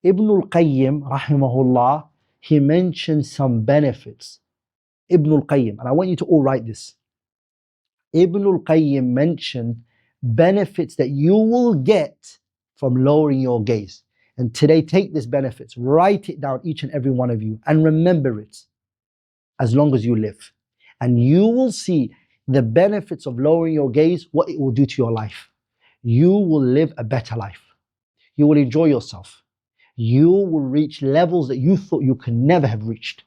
Ibn al-Qayyim, rahimahullah, he mentioned some benefits. Ibn al-Qayyim, and I want you to all write this. Ibn al-Qayyim mentioned benefits that you will get from lowering your gaze. And today, take these benefits, write it down, each and every one of you, and remember it as long as you live. And you will see the benefits of lowering your gaze, what it will do to your life. You will live a better life. You will enjoy yourself. You will reach levels that you thought you could never have reached.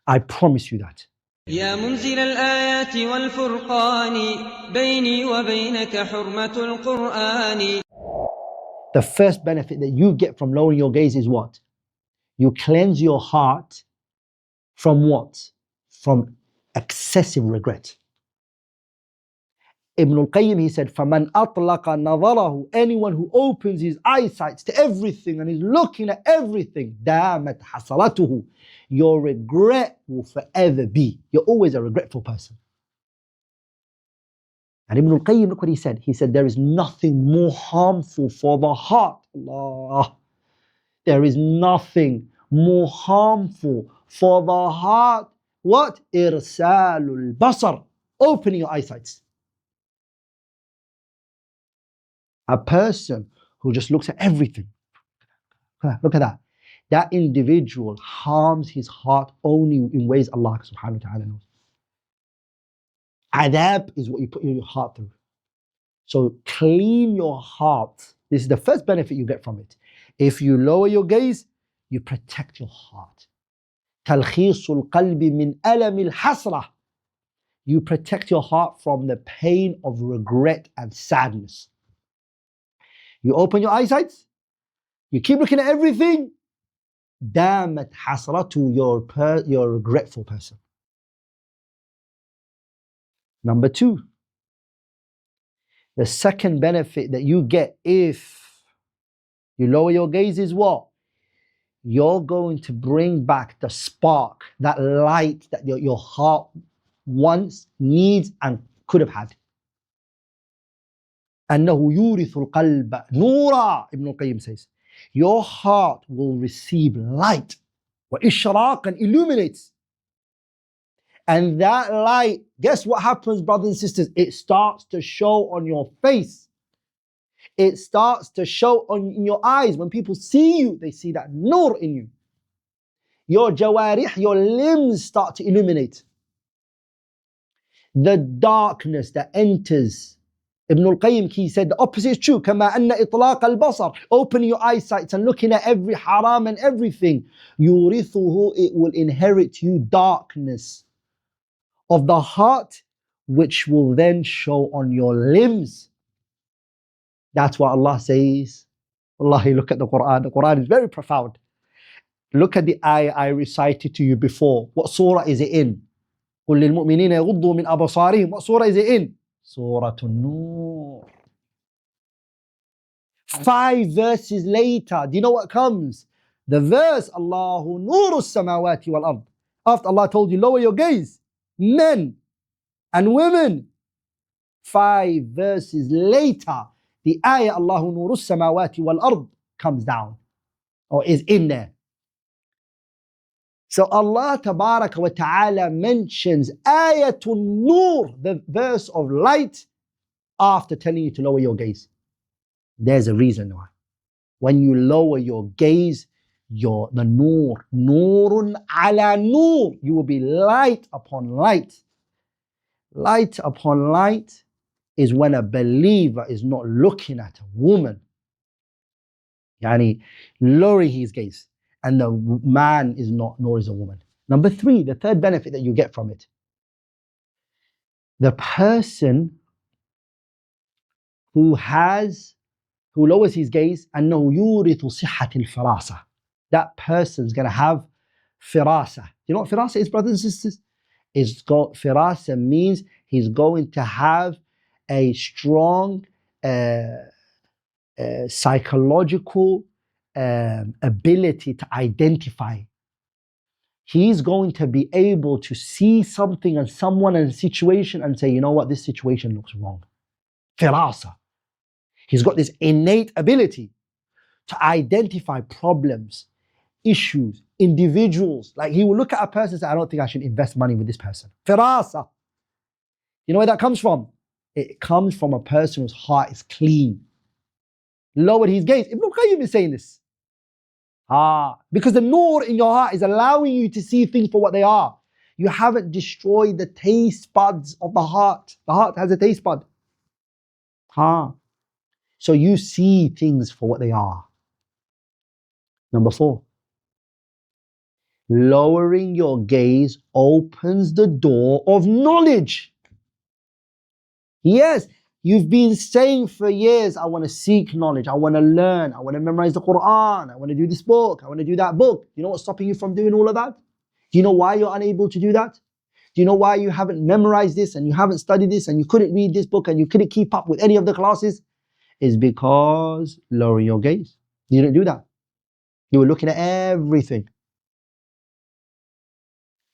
I promise you that. يا منزل الآيات والفرقان بيني وبينك حرمة القرآن. The first benefit that you get from lowering your gaze is what? You cleanse your heart from what? From excessive regret. Ibn al-Qayyim, he said, فَمَنْ أَطْلَقَ نَظَرَهُ, anyone who opens his eyesight to everything and is looking at everything, دَامَتْ حَسَرَتُهُ, your regret will forever be. You're always a regretful person. And Ibn al-Qayyim, look what he said. He said, there is nothing more harmful for the heart. Allah. There is nothing more harmful for the heart. What? إِرْسَالُ الْبصر, opening your eyesight. A person who just looks at everything. Look at that. That individual harms his heart only in ways Allah subhanahu wa ta'ala knows. Adab is what you put your heart through. So clean your heart. This is the first benefit you get from it. If you lower your gaze, you protect your heart. تلخيص القلب من ألم الحسرة. You protect your heart from the pain of regret and sadness. You open your eyesight, you keep looking at everything, دامت حسرته, you're a regretful person. Number two, the second benefit that you get if you lower your gaze is what? You're going to bring back the spark, that light that your heart wants, needs, and could have had. أنه يورث القلب نورا, Ibn al-Qayyim says. Your heart will receive light, وإشراق, and illuminates. And that light, guess what happens, brothers and sisters? It starts to show on your face. It starts to show in your eyes. When people see you, they see that nur in you. Your jawarih, your limbs start to illuminate. The darkness that enters. Ibn al-Qayyim, he said the opposite is true. كما أن إطلاق البصر, opening your eyesight and looking at every haram and everything. يورثه, it will inherit you darkness of the heart, which will then show on your limbs. That's what Allah says. Wallahi, look at the Quran. The Quran is very profound. Look at the ayah I recited to you before. What surah is it in? قُلْ لِلْمُؤْمِنِينَ يَغُضُّوا مِنْ أَبْصَارِهِمْ. What surah is it in? Surah An-Nur. 5 verses later, do you know what comes? The verse, Allahu nuru samawati wal ard. After Allah told you, lower your gaze, men and women. 5 verses later, the ayah, Allahu nuru samawati wal ard, comes down, or is in there. So Allah tabaraka wa ta'ala mentions ayatun nur, the verse of light, after telling you to lower your gaze. There's a reason why. When you lower your gaze, the nur, nurun ala nur, you will be light upon light. Light upon light is when a believer is not looking at a woman, yani lowering his gaze, and the man is not, nor is a woman. Number 3, the third benefit that you get from it. The person who lowers his gaze, أنه يورث صحة الفراسة. That person's going to have firasa. You know what firasa is, brothers and sisters? Firasa means he's going to have a strong psychological ability to identify. He's going to be able to see something and someone and a situation and say, you know what, this situation looks wrong. Firasa. He's got this innate ability to identify problems, issues, individuals. Like he will look at a person and say, I don't think I should invest money with this person. Firasa. You know where that comes from? It comes from a person whose heart is clean. Lowered his gaze. Ibn al-Qayyim is saying this. Because the nur in your heart is allowing you to see things for what they are. You haven't destroyed the taste buds of the heart. The heart has a taste bud. So you see things for what they are. Number 4. Lowering your gaze opens the door of knowledge. Yes, you've been saying for years, I want to seek knowledge, I want to learn, I want to memorize the Quran, I want to do this book, I want to do that book. You know what's stopping you from doing all of that? Do you know why you're unable to do that? Do you know why you haven't memorized this and you haven't studied this and you couldn't read this book and you couldn't keep up with any of the classes? It's because lowering your gaze. You didn't do that. You were looking at everything.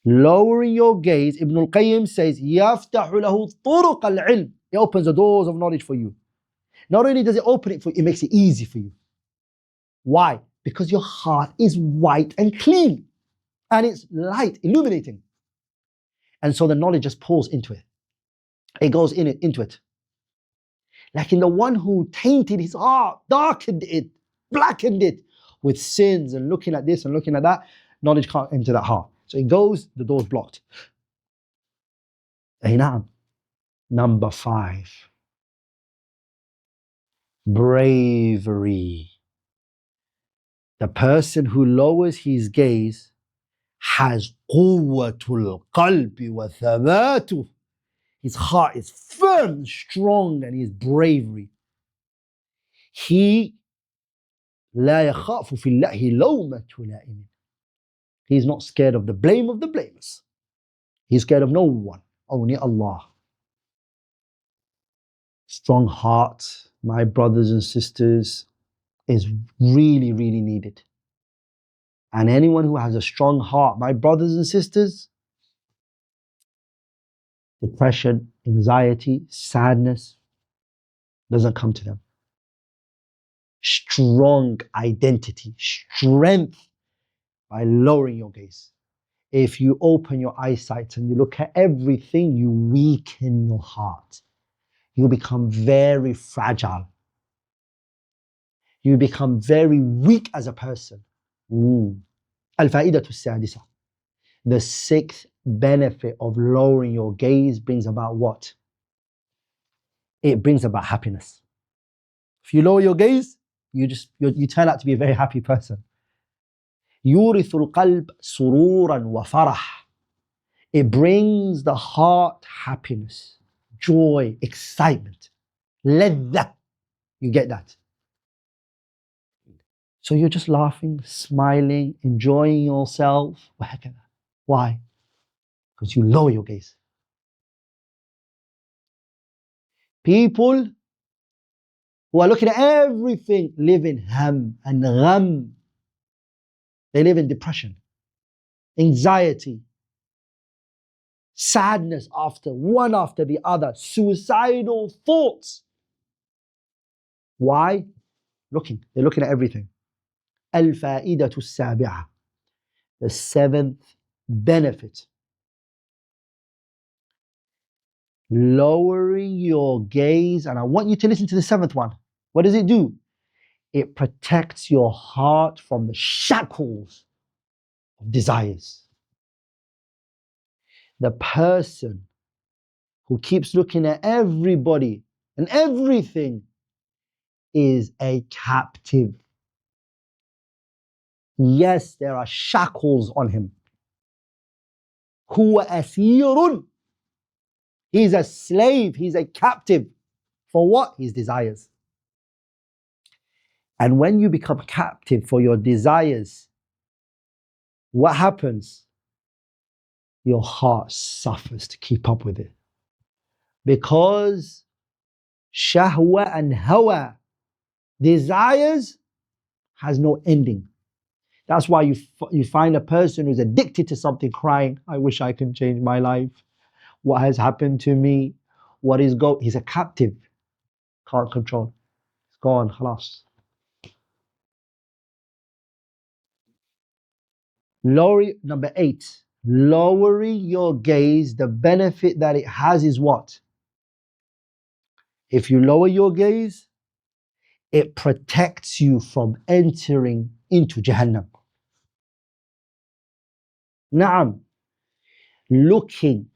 Lowering your gaze, Ibn al-Qayyim says, يَفْتَحُ لَهُ طُرُقَ الْعِلْمِ. It opens the doors of knowledge for you. Not only does it open it for you, it makes it easy for you. Why? Because your heart is white and clean. And it's light, illuminating. And so the knowledge just pours into it. It goes into it. Like in the one who tainted his heart, darkened it, blackened it with sins and looking at this and looking at that, knowledge can't enter that heart. So it goes, the door's blocked. Number 5. Bravery. The person who lowers his gaze has quwwatul qalbi wa thabatuh. His heart is firm, strong, and his bravery. He لا يخاف في الله لومة لائم. He's not scared of the blame of the blameless. He's scared of no one, only Allah. Strong heart, my brothers and sisters, is really, really needed. And anyone who has a strong heart, my brothers and sisters, depression, anxiety, sadness doesn't come to them. Strong identity, strength by lowering your gaze. If you open your eyesight and you look at everything, you weaken your heart. You become very fragile. You become very weak as a person. Al-Fa'idatu Al-Sadisa. The 6th benefit of lowering your gaze brings about what? It brings about happiness. If you lower your gaze, you turn out to be a very happy person. يورث القلب سرورا وفرح. It brings the heart happiness, joy, excitement, لذة. You get that? So you're just laughing, smiling, enjoying yourself. Why? Because you lower your gaze. People who are looking at everything live in ham and gham. They live in depression, anxiety, sadness one after the other, suicidal thoughts. Why? They're looking at everything. Al-Fa'idatu Al-Sabi'a. The 7th benefit. Lowering your gaze, and I want you to listen to the 7th one. What does it do? It protects your heart from the shackles of desires. The person who keeps looking at everybody and everything is a captive. Yes, there are shackles on him. Huwa asirun. He's a slave, he's a captive. For what? His desires. And when you become captive for your desires, what happens? Your heart suffers to keep up with it. Because shahwa and hawa, desires, has no ending. That's why you find a person who's addicted to something crying, I wish I can change my life. What has happened to me? He's a captive. Can't control. It's gone, khalas. Number 8, lowering your gaze, the benefit that it has is what? If you lower your gaze, it protects you from entering into Jahannam. Na'am. Looking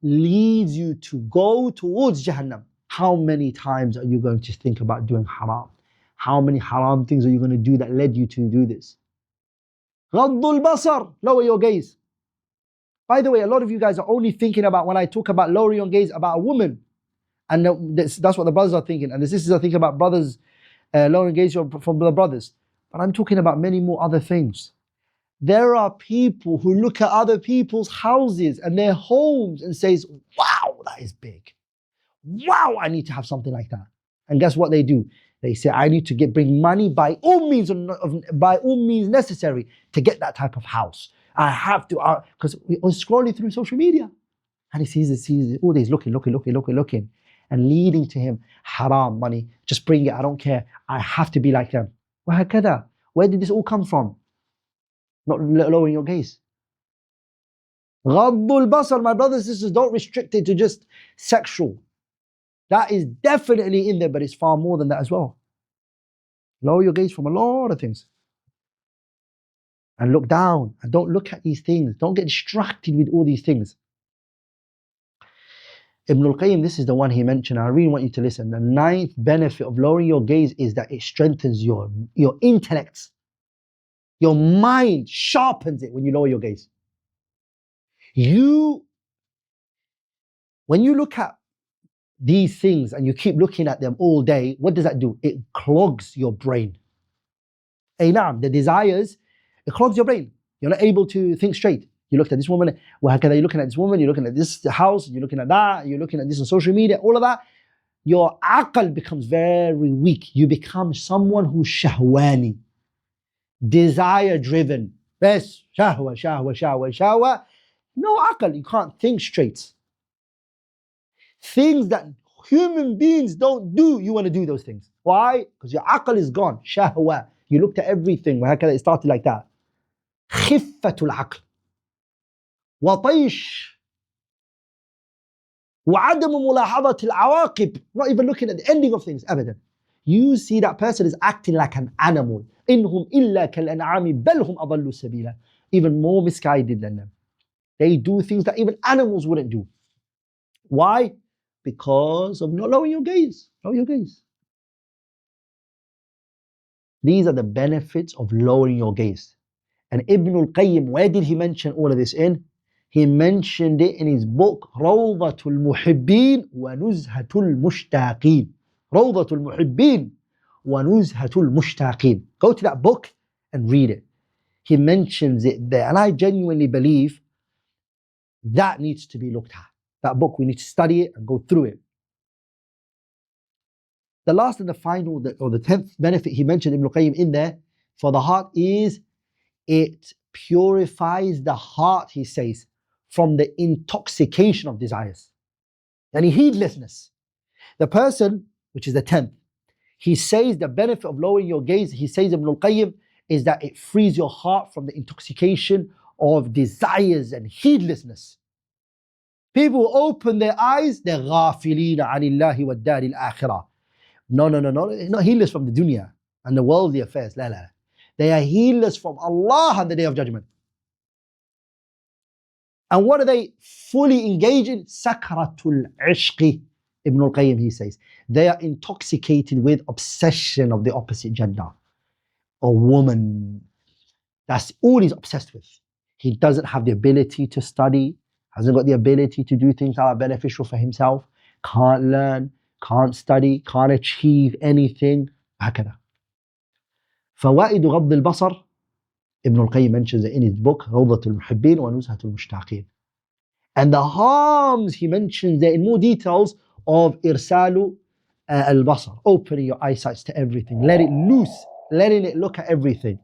leads you to go towards Jahannam. How many times are you going to think about doing haram? How many haram things are you going to do that led you to do this? Ghaddul basar, lower your gaze. By the way, a lot of you guys are only thinking about, when I talk about lowering your gaze, about a woman. And that's what the brothers are thinking. And the sisters are thinking about brothers, lowering gaze from the brothers. But I'm talking about many more other things. There are people who look at other people's houses and their homes and says, wow, that is big. Wow, I need to have something like that. And guess what they do? They say, I need to bring money by all means necessary to get that type of house. I have to, because we're scrolling through social media. And he sees all these looking, and leading to him, haram money, just bring it, I don't care. I have to be like them. وهكذا. Where did this all come from? Not lowering your gaze. Ghaddul basar, my brothers and sisters, don't restrict it to just sexual. That is definitely in there, but it's far more than that as well. Lower your gaze from a lot of things. And look down, and don't look at these things. Don't get distracted with all these things. Ibn al-Qayyim, this is the one he mentioned. I really want you to listen. The 9th benefit of lowering your gaze is that it strengthens your intellect. Your mind sharpens it when you lower your gaze. When you look at these things and you keep looking at them all day, what does that do? It clogs your brain. The desires, it clogs your brain. You're not able to think straight. You looked at this woman, you're looking at this woman, you're looking at this house, you're looking at that, you're looking at this on social media, all of that. Your aql becomes very weak. You become someone who's shahwani, desire driven. Bes, shahwa. No aql, you can't think straight. Things that human beings don't do, you want to do those things. Why? Because your aql is gone. Shahwa. You looked at everything. It started like that. Khiffatul aql. وطيش وعدم ملاحظة العواقب, not even looking at the ending of things. أبدا. You see that person is acting like an animal. إنهم إلا كالأنعام بل هم أضلوا سبيلا. Even more misguided than them. They do things that even animals wouldn't do. Why? Because of not lowering your gaze. Lower your gaze. These are the benefits of lowering your gaze. And Ibn al-Qayyim, where did he mention all of this in? He mentioned it in his book, Rawdatul Muhibbin wa Nuzhatul Mushtaqin. Rawdatul Muhibbin wa Nuzhatul Mushtaqin. Go to that book and read it. He mentions it there. And I genuinely believe that needs to be looked at. That book, we need to study it and go through it. The last and the final, or the 10th benefit he mentioned, Ibn al-Qayyim, in there for the heart is it purifies the heart, he says, from the intoxication of desires. And heedlessness. The person, which is the 10th, he says the benefit of lowering your gaze, he says, Ibn al-Qayyim, is that it frees your heart from the intoxication of desires and heedlessness. People who open their eyes, they're غافلين عن الله والدار الآخرة. No, not heedless from the dunya and the worldly affairs. La. They are heedless from Allah on the Day of Judgment. And what are they fully engaged in? Sakratul ishqi. Ibn al-Qayyim, he says, they are intoxicated with obsession of the opposite gender. A woman, that's all he's obsessed with. He doesn't have the ability to study, hasn't got the ability to do things that are beneficial for himself, can't learn, can't study, can't achieve anything. هكذا. فوائد غض البصر, Ibn al-Qayyim mentions it in his book, Rawdatul Muhibbin wa Nuzhatul Mushtaqin. And the harms, he mentions there in more details of irsalu al-basar, opening your eyesight to everything, let it loose, letting it look at everything.